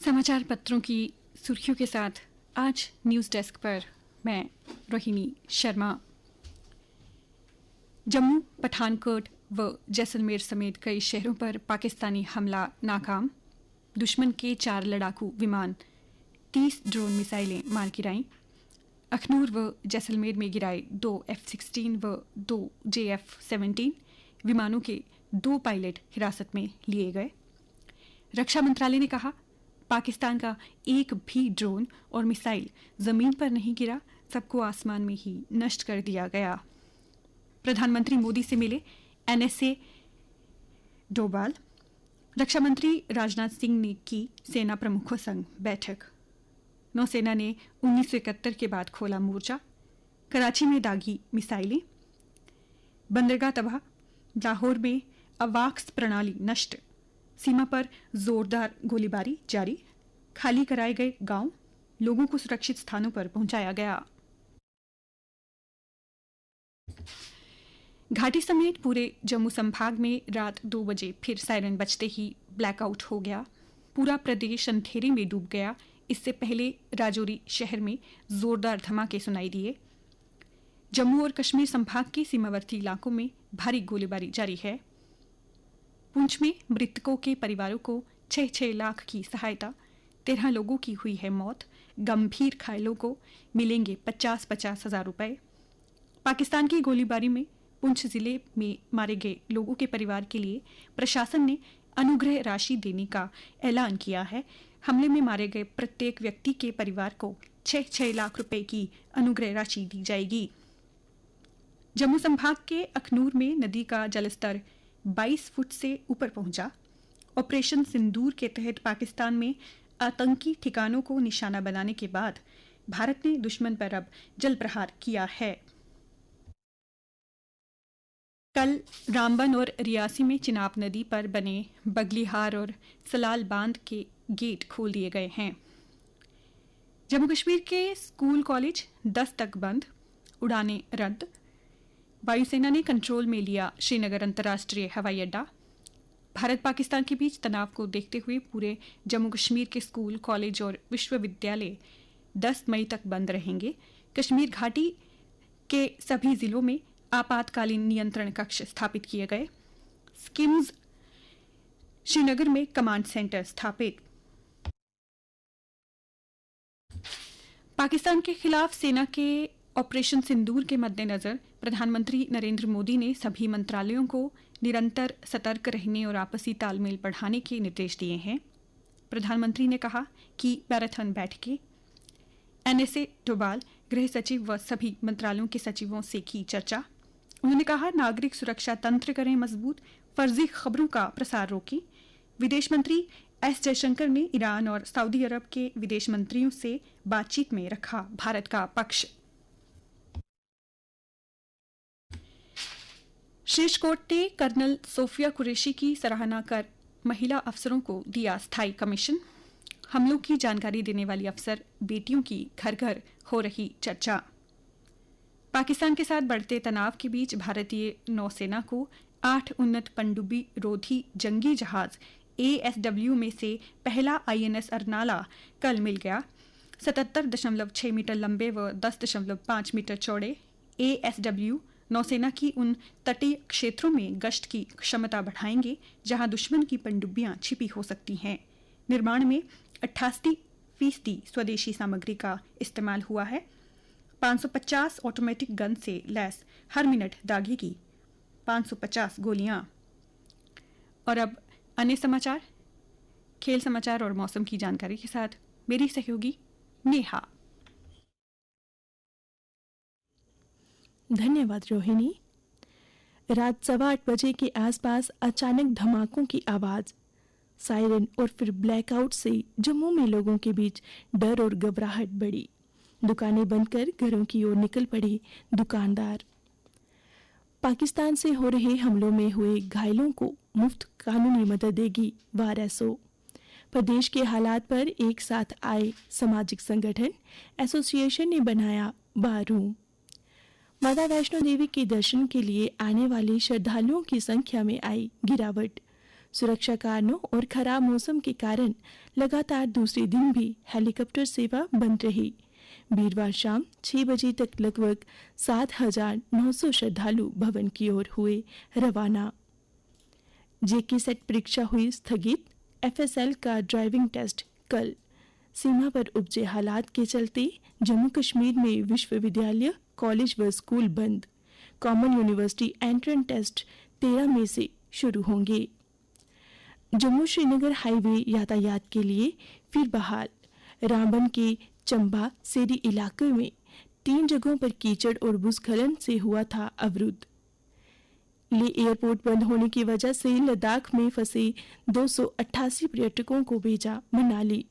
समाचार पत्रों की सुर्खियों के साथ आज न्यूज़ डेस्क पर मैं रोहिणी शर्मा। जम्मू, पठानकोट व जैसलमेर समेत कई शहरों पर पाकिस्तानी हमला नाकाम। दुश्मन के 4 लड़ाकू विमान, 30 ड्रोन मिसाइलें मार गिराईं। अखनूर व जैसलमेर में गिराए 2 F-16 व 2 JF-17 विमानों के 2 पायलट हिरासत में लिए गए। रक्षा मंत्रालय ने कहा, पाकिस्तान का एक भी ड्रोन और मिसाइल जमीन पर नहीं गिरा, सबको आसमान में ही नष्ट कर दिया गया। प्रधानमंत्री मोदी से मिले NSA डोभाल। रक्षा मंत्री राजनाथ सिंह ने की सेना प्रमुखों संग बैठक। नौसेना ने 1971 के बाद खोला मोर्चा। कराची में दागी मिसाइलें। बंदरगाह तबाह। लाहौर में अवाक्स प्रणाली नष्ट। सीमा पर जोरदार गोलीबारी जारी। खाली कराए गए गांव, लोगों को सुरक्षित स्थानों पर पहुंचाया गया। घाटी समेत पूरे जम्मू संभाग में रात 2 बजे फिर सायरन बजते ही ब्लैकआउट हो गया। पूरा प्रदेश अंधेरे में डूब गया। इससे पहले राजौरी शहर में जोरदार धमाके सुनाई दिए। जम्मू और कश्मीर संभाग के सीमावर्ती इलाकों में भारी गोलीबारी जारी है। पुंछ में मृतकों के परिवारों को 6-6 लाख की सहायता। 13 लोगों की हुई है मौत। गंभीर घायलों को मिलेंगे 50-50 हज़ार रुपए। पाकिस्तान की गोलीबारी में पुंछ जिले में मारे गए लोगों के परिवार के लिए प्रशासन ने अनुग्रह राशि देने का ऐलान किया है। हमले में मारे गए प्रत्येक व्यक्ति के परिवार को 6-6 लाख रुपए की अनुग्रह राशि दी जाएगी। जम्मू संभाग के अखनूर में नदी का जलस्तर 22 फुट से ऊपर पहुंचा। ऑपरेशन सिंदूर के तहत पाकिस्तान में आतंकी ठिकानों को निशाना बनाने के बाद भारत ने दुश्मन पर अब जल प्रहार किया है। कल रामबन और रियासी में चिनाब नदी पर बने बगलीहार और सलाल बांध के गेट खोल दिए गए हैं। जम्मू कश्मीर के स्कूल कॉलेज 10 तक बंद, उड़ानें रद्द। वायुसेना ने कंट्रोल में लिया श्रीनगर अंतर्राष्ट्रीय हवाई अड्डा। भारत पाकिस्तान के बीच तनाव को देखते हुए पूरे जम्मू कश्मीर के स्कूल, कॉलेज और विश्वविद्यालय 10 मई तक बंद रहेंगे। कश्मीर घाटी के सभी जिलों में आपातकालीन नियंत्रण कक्ष स्थापित किए गए। स्किम्स श्रीनगर में कमांड सेंटर स्थापित। पाकिस्तान के खिलाफ सेना के ऑपरेशन सिंदूर के मद्देनजर प्रधानमंत्री नरेंद्र मोदी ने सभी मंत्रालयों को निरंतर सतर्क रहने और आपसी तालमेल बढ़ाने के निर्देश दिए हैं। प्रधानमंत्री ने कहा कि मैराथन बैठकें NSA डोभाल, गृह सचिव व सभी मंत्रालयों के सचिवों से की चर्चा। उन्होंने कहा, नागरिक सुरक्षा तंत्र करें मजबूत, फर्जी खबरों का प्रसार रोकें। विदेश मंत्री S जयशंकर ने ईरान और सऊदी अरब के विदेश मंत्रियों से बातचीत में रखा भारत का पक्ष। शीर्ष कोर्ट ने कर्नल सोफिया कुरैशी की सराहना कर महिला अफसरों को दिया स्थायी कमीशन। हमलों की जानकारी देने वाली अफसर बेटियों की घर घर हो रही चर्चा। पाकिस्तान के साथ बढ़ते तनाव के बीच भारतीय नौसेना को 8 उन्नत पनडुब्बी रोधी जंगी जहाज ASW में से पहला INS अरनाला कल मिल गया। 77.6 मीटर लंबे व 10.5 मीटर चौड़े ASW नौसेना की उन तटीय क्षेत्रों में गश्त की क्षमता बढ़ाएंगे जहां दुश्मन की पनडुब्बियां छिपी हो सकती हैं। निर्माण में 88% स्वदेशी सामग्री का इस्तेमाल हुआ है। 550 ऑटोमेटिक गन से लैस हर मिनट दागेगी 550 गोलियां। और अब अन्य समाचार, खेल समाचार और मौसम की जानकारी के साथ मेरी सहयोगी नेहा। धन्यवाद रोहिणी। रात 8:15 बजे के आसपास अचानक धमाकों की आवाज, सायरन और फिर ब्लैकआउट से जम्मू में लोगों के बीच डर और घबराहट बढ़ी। दुकानें बंद कर घरों की ओर निकल पड़े दुकानदार। पाकिस्तान से हो रहे हमलों में हुए घायलों को मुफ्त कानूनी मदद देगी वारसो। प्रदेश के हालात पर एक साथ आए सामाजिक संगठन एसोसिएशन ने बनाया बार रूम। माता वैष्णो देवी के दर्शन के लिए आने वाले श्रद्धालुओं की संख्या में आई गिरावट। सुरक्षा कारणों और खराब मौसम के कारण लगातार दूसरे दिन भी हेलीकॉप्टर सेवा बंद रही। वीरवार शाम 6 बजे तक लगभग 7,900 श्रद्धालु भवन की ओर हुए रवाना। जेके सेट परीक्षा हुई स्थगित। एफएसएल का ड्राइविंग टेस्ट कल। सीमा पर उपजे हालात के चलते जम्मू कश्मीर में विश्वविद्यालय, कॉलेज व स्कूल बंद। कॉमन यूनिवर्सिटी एंट्रेंस टेस्ट 13 मई से शुरू होंगे। जम्मू श्रीनगर हाईवे यातायात के लिए फिर बहाल। रामबन के चंबा सेरी इलाके में 3 जगहों पर कीचड़ और भूस्खलन से हुआ था अवरुद्ध। ले एयरपोर्ट बंद होने की वजह से लद्दाख में फंसे 288 पर्यटकों को भेजा मनाली।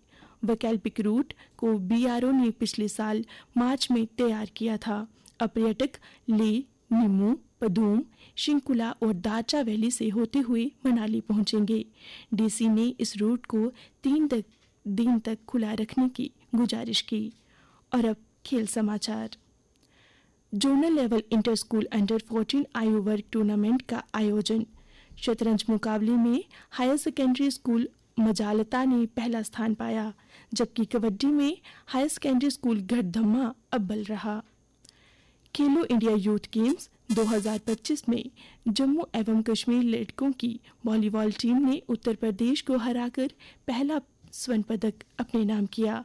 वैकल्पिक रूट को बीआरओ ने पिछले साल मार्च में तैयार किया था। अब पर्यटक ले, निम्मू, पदूम, शिंकुला और दाचा वैली से होते हुए मनाली पहुंचेंगे। डीसी ने इस रूट को 3 दिन तक खुला रखने की गुजारिश की। और अब खेल समाचार। Zonal level inter school under 14 आयु वर्ग टूर्नामेंट का आयोजन। शतरंज मुकाबले में हायर सेकेंडरी स्कूल मजालता ने पहला स्थान पाया, जबकि कबड्डी में हायर सेकेंडरी स्कूल गढ़धम्मा अव्वल रहा। खेलो इंडिया यूथ गेम्स 2025 में जम्मू एवं कश्मीर लड़कों की वॉलीबॉल टीम ने उत्तर प्रदेश को हराकर पहला स्वर्ण पदक अपने नाम किया।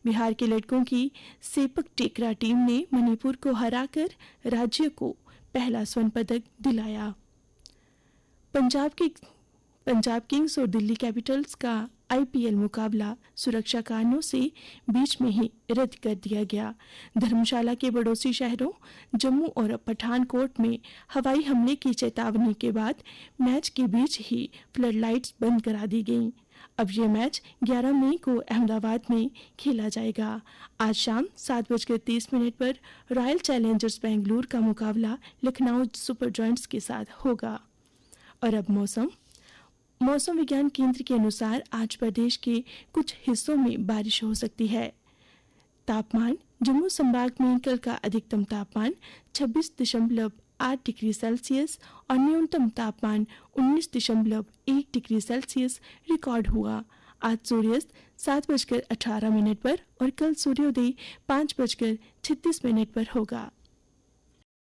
बिहार के लड़कों की सेपक टेकरा टीम ने मणिपुर को हराकर राज्य को पहला स्वर्ण पदक दिलाया। पंजाब किंग्स और दिल्ली कैपिटल्स का आईपीएल मुकाबला सुरक्षा कारणों से बीच में ही रद्द कर दिया गया। धर्मशाला के पड़ोसी शहरों जम्मू और पठानकोट में हवाई हमले की चेतावनी के बाद मैच के बीच ही फ्लड लाइट्स बंद करा दी गईं। अब यह मैच 11 मई को अहमदाबाद में खेला जाएगा। आज शाम 7:30 पर रॉयल चैलेंजर्स बेंगलुरु का मुकाबला लखनऊ सुपर जॉयंट्स के साथ होगा। और अब मौसम विज्ञान केंद्र के अनुसार आज प्रदेश के कुछ हिस्सों में बारिश हो सकती है। तापमान जम्मू संभाग में कल का अधिकतम तापमान 26.8 डिग्री सेल्सियस और न्यूनतम तापमान 19.1 डिग्री सेल्सियस रिकॉर्ड हुआ। आज सूर्यास्त 7:18 पर और कल सूर्योदय 5:36 पर होगा।